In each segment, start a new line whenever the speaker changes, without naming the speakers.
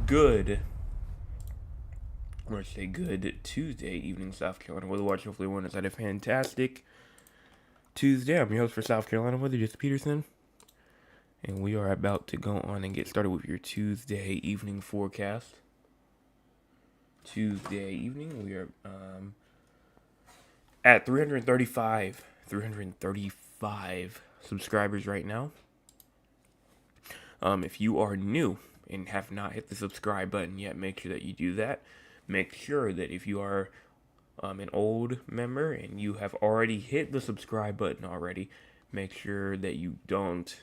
Good, good Tuesday evening, South Carolina Weather Watch. Hopefully, everyone has had a fantastic Tuesday. I'm your host for South Carolina Weather, Jesse Peterson, and we are about to go on and get started with your Tuesday evening forecast. Tuesday evening, we are at 335 subscribers right now. If you are new and have not hit the subscribe button yet, make sure that you do that. Make sure that if you are an old member and you have already hit the subscribe button already, make sure that you don't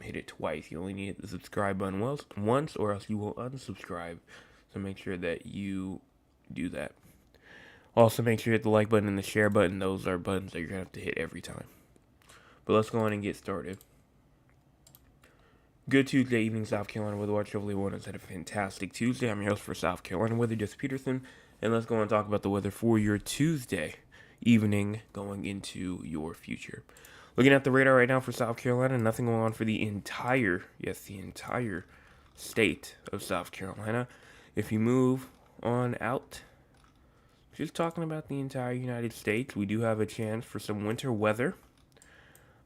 hit it twice. You only need to hit the subscribe button once, or else you will unsubscribe. So make sure that you do that. Also, make sure you hit the like button and the share button. Those are buttons that you're going to have to hit every time. But let's go on and get started. Good Tuesday evening, South Carolina Weather Watch. Hopefully, everyone has had a fantastic Tuesday. I'm your host for South Carolina Weather, Jesse Peterson, and let's go and talk about the weather for your Tuesday evening going into your future. Looking at the radar right now for South Carolina, nothing going on for the entire state of South Carolina. If you move on out, just talking about the entire United States, we do have a chance for some winter weather.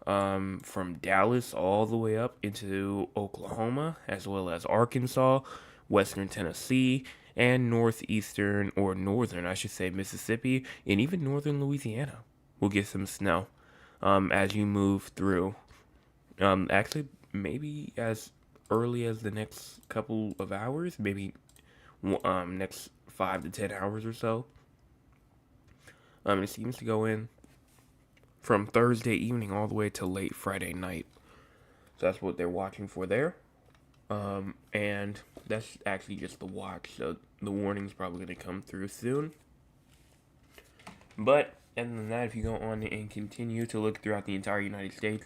From Dallas all the way up into Oklahoma, as well as Arkansas, western Tennessee, and northern, I should say, Mississippi, and even northern Louisiana will get some snow as you move through. Actually, maybe as early as the next couple of hours, maybe next 5 to 10 hours or so. It seems to go in from Thursday evening all the way to late Friday night. So that's what they're watching for there. And that's actually just the watch, so the warning's probably going to come through soon. But other than that, if you go on and continue to look throughout the entire United States,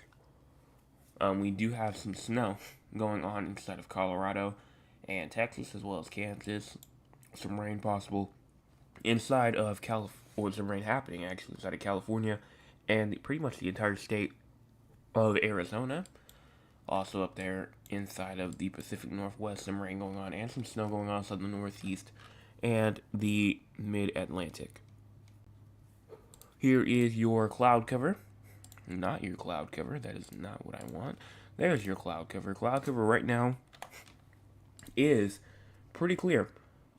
we do have some snow going on inside of Colorado and Texas, as well as Kansas. Some rain possible inside of or some rain happening actually inside of California, and pretty much the entire state of Arizona. Also up there inside of the Pacific Northwest, some rain going on and some snow going on inside the Northeast and the Mid-Atlantic. Here is your cloud cover. Not your cloud cover. That is not what I want. There's your cloud cover. Cloud cover right now is pretty clear.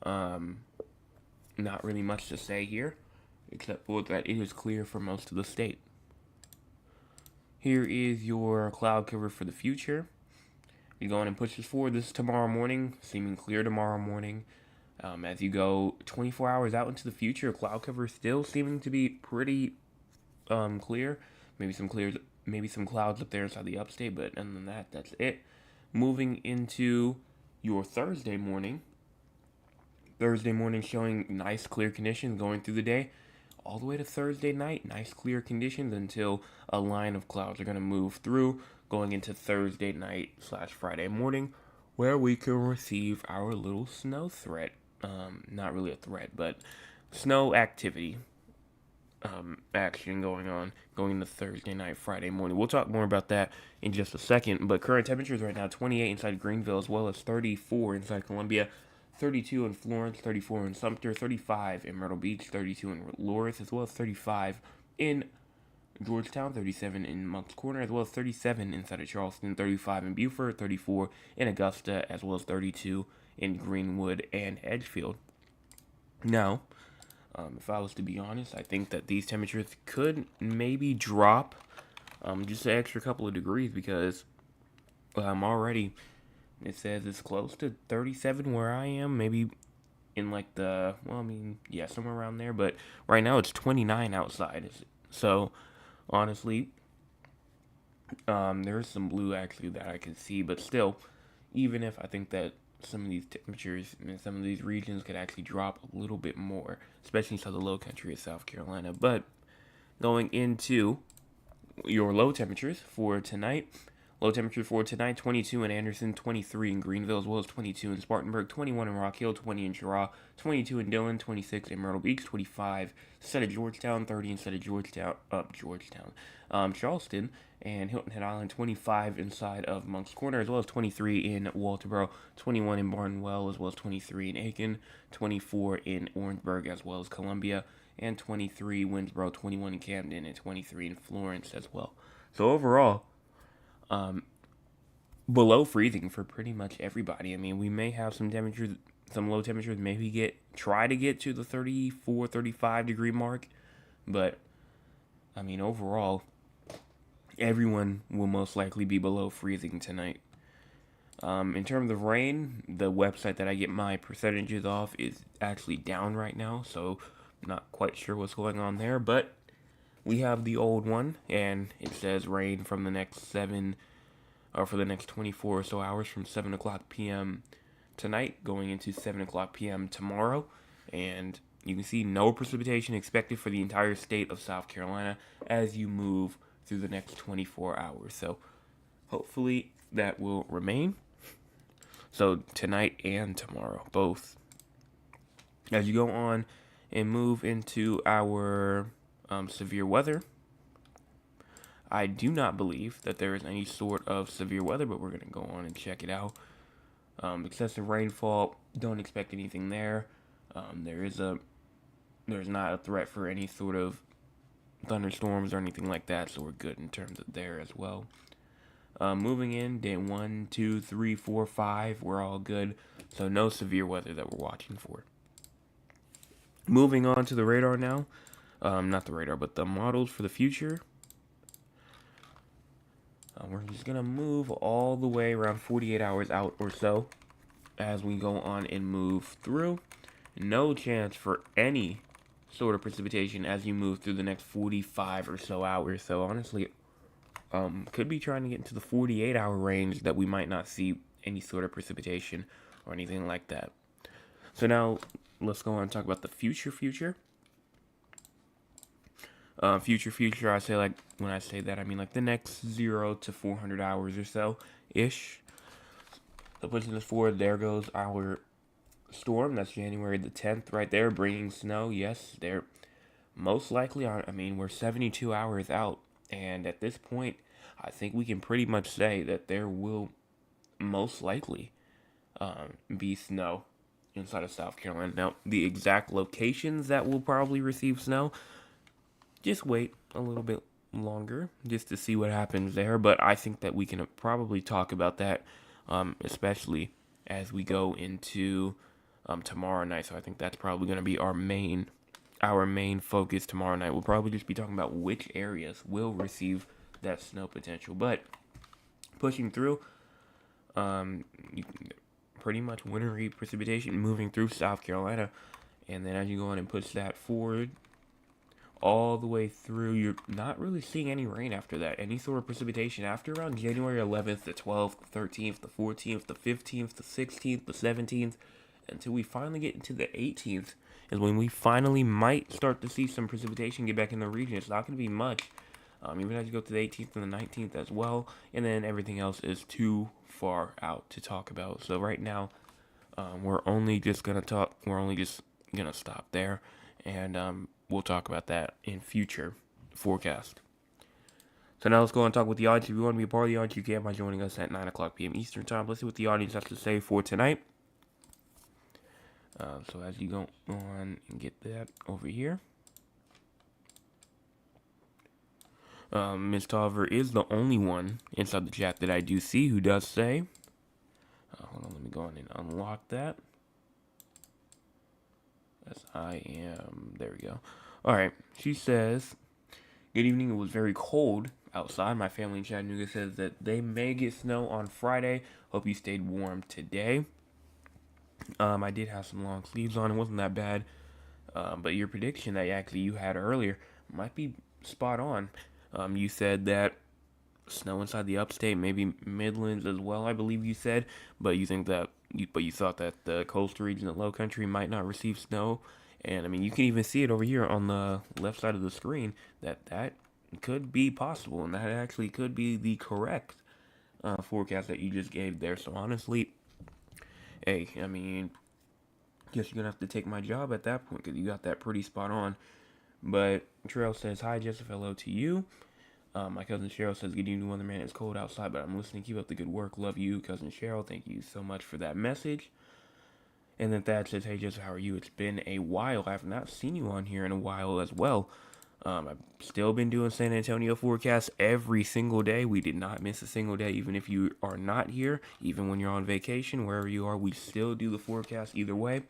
Not really much to say here, except for that it is clear for most of the state. Here is your cloud cover for the future. You go on and push this forward. This is tomorrow morning, seeming clear tomorrow morning. As you go 24 hours out into the future, cloud cover still seeming to be pretty clear. Maybe some clouds up there inside the upstate, but other than that, that's it. Moving into your Thursday morning. Thursday morning showing nice clear conditions going through the day. All the way to Thursday night, nice clear conditions until a line of clouds are going to move through, going into Thursday night / Friday morning, where we can receive our little snow threat. Not really a threat, but snow activity action going into Thursday night, Friday morning. We'll talk more about that in just a second, but current temperatures right now, 28 inside Greenville, as well as 34 inside Columbia, 32 in Florence, 34 in Sumter, 35 in Myrtle Beach, 32 in Loris, as well as 35 in Georgetown, 37 in Moncks Corner, as well as 37 inside of Charleston, 35 in Beaufort, 34 in Augusta, as well as 32 in Greenwood and Edgefield. Now, if I was to be honest, I think that these temperatures could maybe drop just an extra couple of degrees, because already it says it's close to 37 where I am, maybe in like somewhere around there, but right now it's 29 outside. So honestly, there's some blue actually that I can see, but still, even if I think that some of these temperatures in some of these regions could actually drop a little bit more, especially inside the low country of South Carolina. But going into your low temperatures for tonight, Low temperature for tonight, 22 in Anderson, 23 in Greenville, as well as 22 in Spartanburg, 21 in Rock Hill, 20 in Cheraw, 22 in Dillon, 26 in Myrtle Beach, 25 instead of Georgetown, 30 instead of Georgetown. Charleston and Hilton Head Island, 25 inside of Moncks Corner, as well as 23 in Walterboro, 21 in Barnwell, as well as 23 in Aiken, 24 in Orangeburg, as well as Columbia, and 23 Winsboro, 21 in Camden, and 23 in Florence as well. So overall, below freezing for pretty much everybody. I mean, we may have some temperatures, some low temperatures, maybe try to get to the 34, 35 degree mark, but I mean, overall, everyone will most likely be below freezing tonight. In terms of rain, the website that I get my percentages off is actually down right now, so I'm not quite sure what's going on there, but we have the old one, and it says rain from the next for the next 24 or so hours from 7 o'clock p.m. tonight going into 7 o'clock p.m. tomorrow. And you can see no precipitation expected for the entire state of South Carolina as you move through the next 24 hours. So hopefully that will remain. So tonight and tomorrow, both. As you go on and move into our severe weather, I do not believe that there is any sort of severe weather, but we're going to go on and check it out. Excessive rainfall, don't expect anything there. There's not a threat for any sort of thunderstorms or anything like that, so we're good in terms of there as well. Moving in, day 1, 2, 3, 4, 5, we're all good. So no severe weather that we're watching for. Moving on to the radar now. Not the radar, but the models for the future. We're just going to move all the way around 48 hours out or so as we go on and move through. No chance for any sort of precipitation as you move through the next 45 or so hours. So honestly, could be trying to get into the 48-hour range that we might not see any sort of precipitation or anything like that. So now let's go on and talk about the future. Future, I say, like, when I say that, I mean like the next 0 to 400 hours or so ish. So pushing this forward, there goes our storm. That's January the 10th right there, bringing snow. Yes, they're most likely on. I mean, we're 72 hours out, and at this point, I think we can pretty much say that there will most likely be snow inside of South Carolina. Now, the exact locations that will probably receive snow, just wait a little bit longer just to see what happens there. But I think that we can probably talk about that, especially as we go into tomorrow night. So I think that's probably going to be our main focus tomorrow night. We'll probably just be talking about which areas will receive that snow potential. But pushing through, pretty much wintry precipitation moving through South Carolina. And then as you go on and push that forward all the way through, you're not really seeing any rain after that. Any sort of precipitation after around January 11th, the 12th, the 13th, the 14th, the 15th, the 16th, the 17th, until we finally get into the 18th is when we finally might start to see some precipitation get back in the region. It's not going to be much, even as you go to the 18th and the 19th as well, and then everything else is too far out to talk about. So right now, we're only just gonna stop there, and we'll talk about that in future forecast. So now let's go and talk with the audience. If you want to be a part of the audience, you can by joining us at 9 o'clock p.m. Eastern Time. Let's see what the audience has to say for tonight. So as you go on and get that over here. Ms. Tolliver is the only one inside the chat that I do see who does say. Hold on, let me go on and unlock that. As I am, there we go. Alright, she says, good evening, it was very cold outside. My family in Chattanooga says that they may get snow on Friday. Hope you stayed warm today. I did have some long sleeves on, it wasn't that bad. But your prediction that you had earlier might be spot on. You said that snow inside the upstate, maybe Midlands as well, I believe you said, but you thought that the coastal region, the low country, might not receive snow. And I mean, you can even see it over here on the left side of the screen that could be possible, and that actually could be the correct forecast that you just gave there. So honestly, hey, I mean, guess you're gonna have to take my job at that point because you got that pretty spot on. But Trail says, "Hi, Joseph. Hello to you." My cousin Cheryl says, "Good evening, weatherman. It's cold outside, but I'm listening. Keep up the good work. Love you, cousin Cheryl. Thank you so much for that message." And then Thad says, "Hey, Joseph, how are you? It's been a while. I have not seen you on here in a while as well. I've still been doing San Antonio forecasts every single day. We did not miss a single day, even if you are not here, even when you're on vacation, wherever you are, we still do the forecast either way.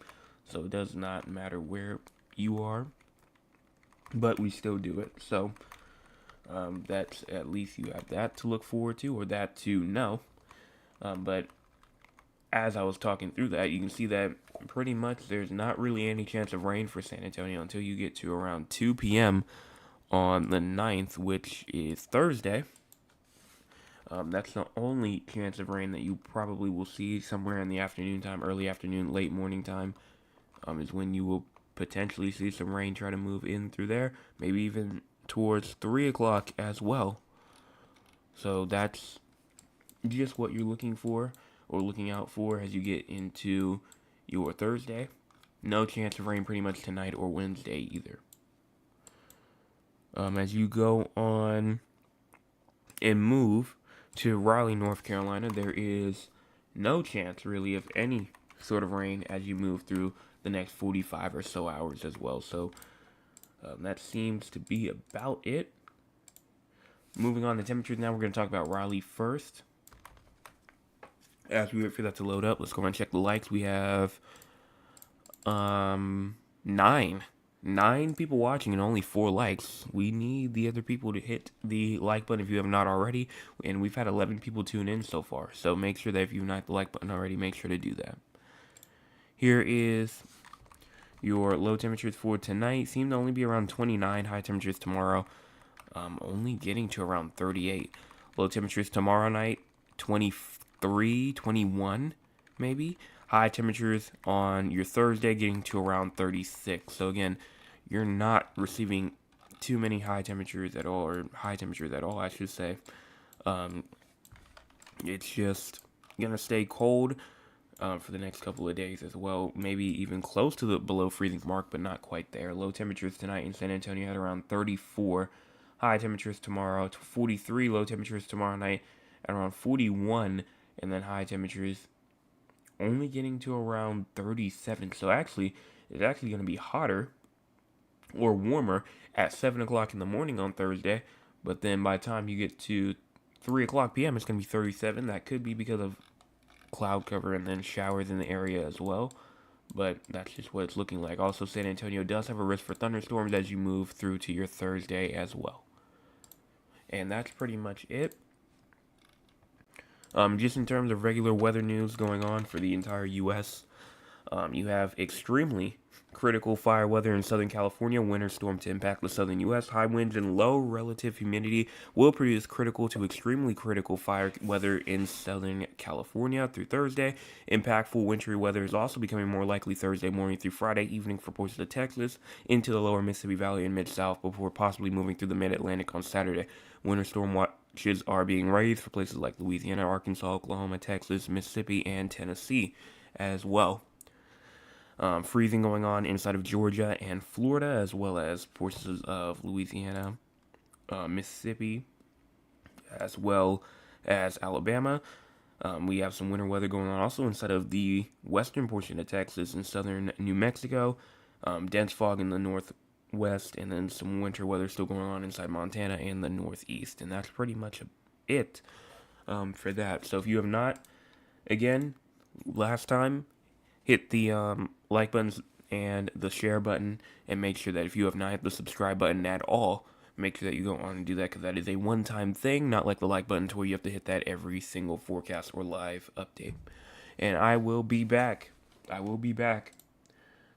So it does not matter where you are, but we still do it. So that's at least you have that to look forward to or that to know. But as I was talking through that, you can see that pretty much there's not really any chance of rain for San Antonio until you get to around 2 p.m. on the 9th, which is Thursday. That's the only chance of rain that you probably will see somewhere in the afternoon time, early afternoon, late morning time, is when you will potentially see some rain try to move in through there, maybe even towards 3 o'clock as well. So that's just what you're looking for or looking out for as you get into your Thursday. No chance of rain pretty much tonight or Wednesday either. As you go on and move to Raleigh, North Carolina, there is no chance really of any sort of rain as you move through the next 45 or so hours as well. So that seems to be about it. Moving on to temperatures now, we're going to talk about Raleigh first. As we wait for that to load up, let's go and check the likes. We have nine people watching and only 4 likes. We need the other people to hit the like button if you have not already. And we've had 11 people tune in so far. So make sure that if you've not hit the like button already, make sure to do that. Here is your low temperatures for tonight. Seem to only be around 29. High temperatures tomorrow, only getting to around 38. Low temperatures tomorrow night, 23, 21 maybe. High temperatures on your Thursday getting to around 36. So again, you're not receiving too many high temperatures at all, or high temperatures at all, I should say. It's just gonna stay cold for the next couple of days as well. Maybe even close to the below freezing mark, but not quite there. Low temperatures tonight in San Antonio at around 34. High temperatures tomorrow to 43. Low temperatures tomorrow night at around 41, and then high temperatures only getting to around 37. So actually, it's actually going to be hotter or warmer at 7 o'clock in the morning on Thursday. But then by the time you get to 3 o'clock p.m., it's going to be 37. That could be because of cloud cover and then showers in the area as well. But that's just what it's looking like. Also, San Antonio does have a risk for thunderstorms as you move through to your Thursday as well. And that's pretty much it. Just in terms of regular weather news going on for the entire U.S., you have extremely critical fire weather in Southern California. Winter storm to impact the southern U.S. High winds and low relative humidity will produce critical to extremely critical fire weather in Southern California through Thursday. Impactful wintry weather is also becoming more likely Thursday morning through Friday evening for portions of Texas into the lower Mississippi Valley and Mid-South before possibly moving through the Mid-Atlantic on Saturday. Winter storm watches are being raised for places like Louisiana, Arkansas, Oklahoma, Texas, Mississippi, and Tennessee as well. Freezing going on inside of Georgia and Florida, as well as portions of Louisiana, Mississippi, as well as Alabama. We have some winter weather going on also inside of the western portion of Texas and southern New Mexico. Dense fog in the northwest, and then some winter weather still going on inside Montana and the northeast. And that's pretty much it for that. So if you have not, again, last time, hit the like buttons and the share button, and make sure that if you have not hit the subscribe button at all, make sure that you go on and do that, because that is a one-time thing, not like the like button to where you have to hit that every single forecast or live update. And I will be back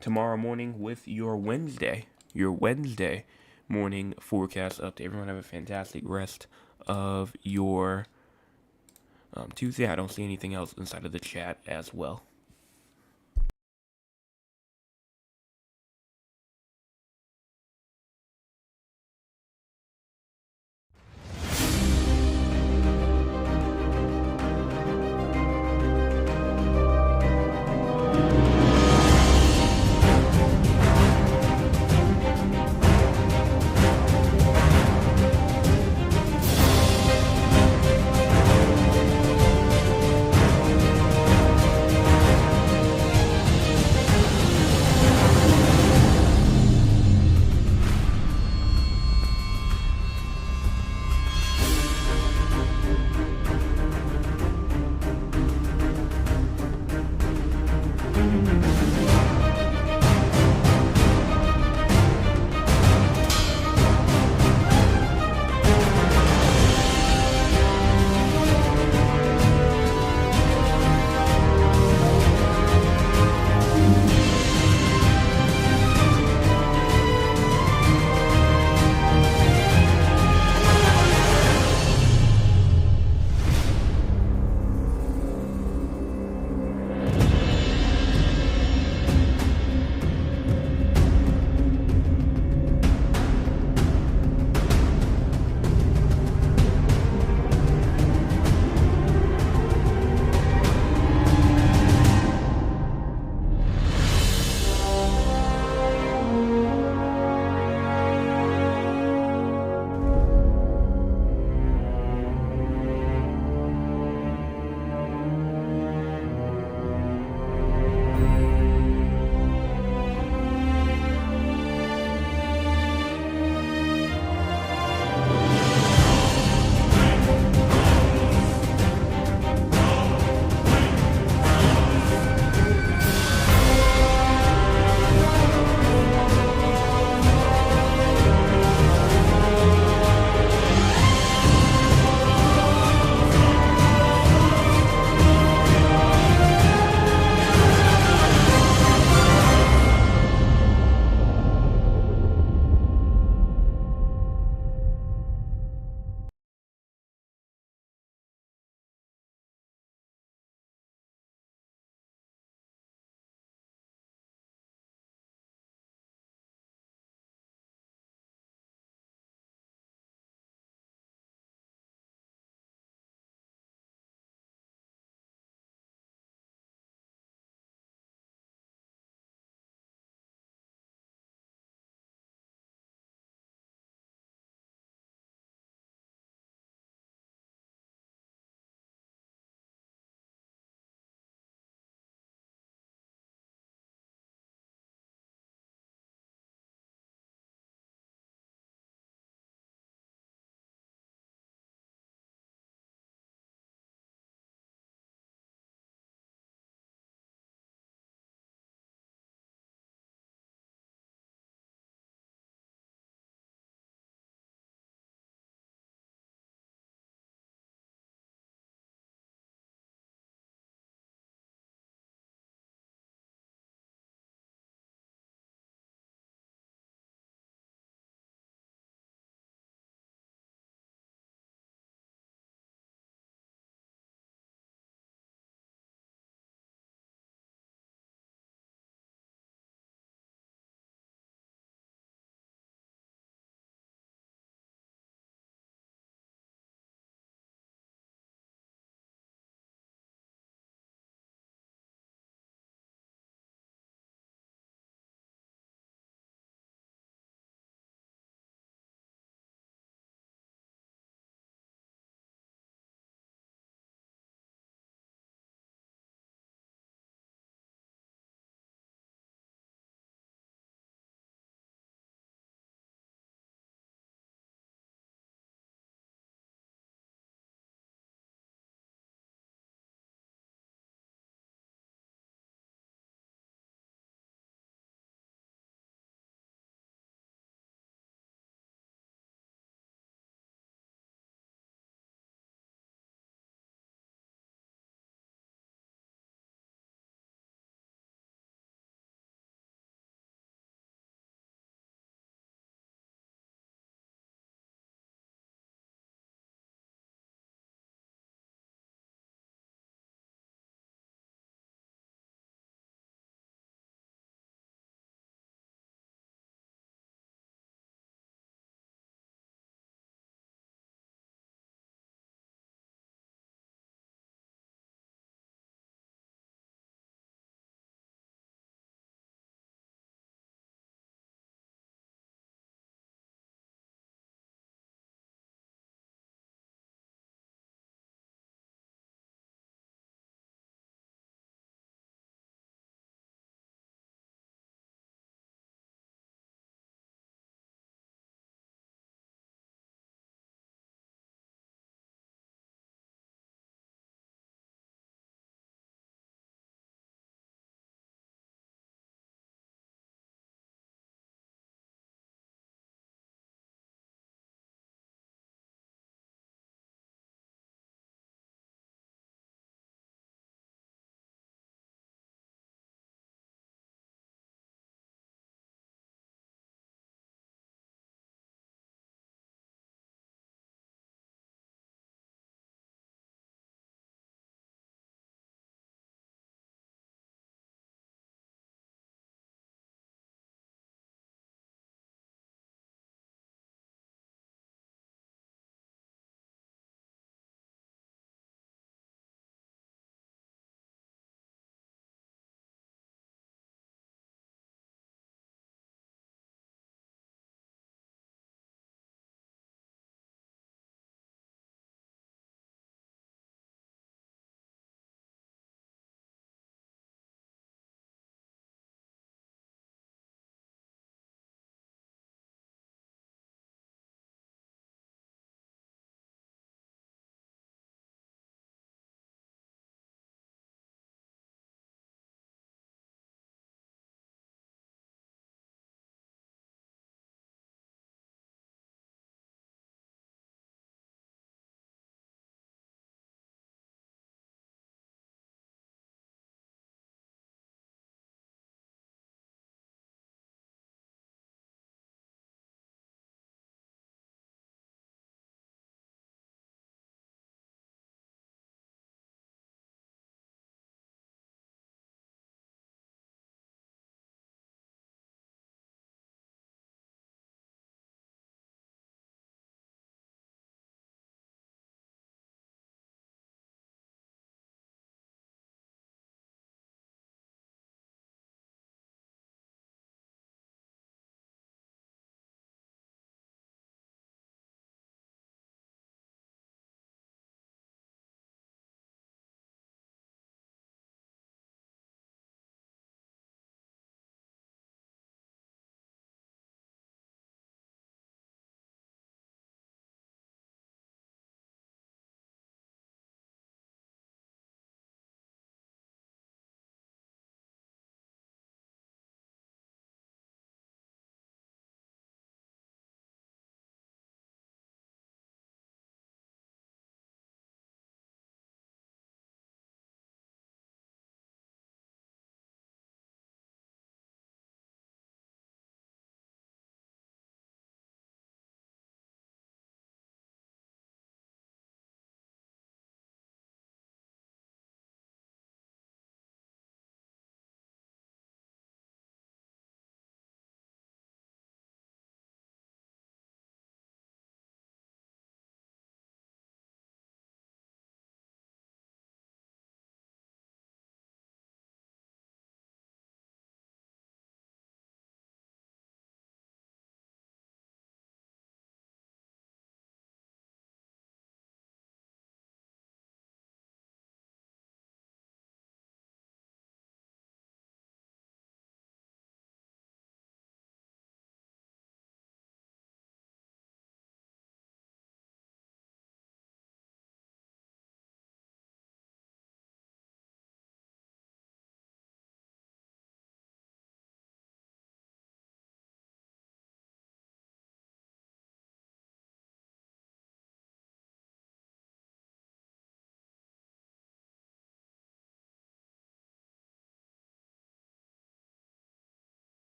tomorrow morning with your Wednesday morning forecast update. Everyone have a fantastic rest of your Tuesday. I don't see anything else inside of the chat as well.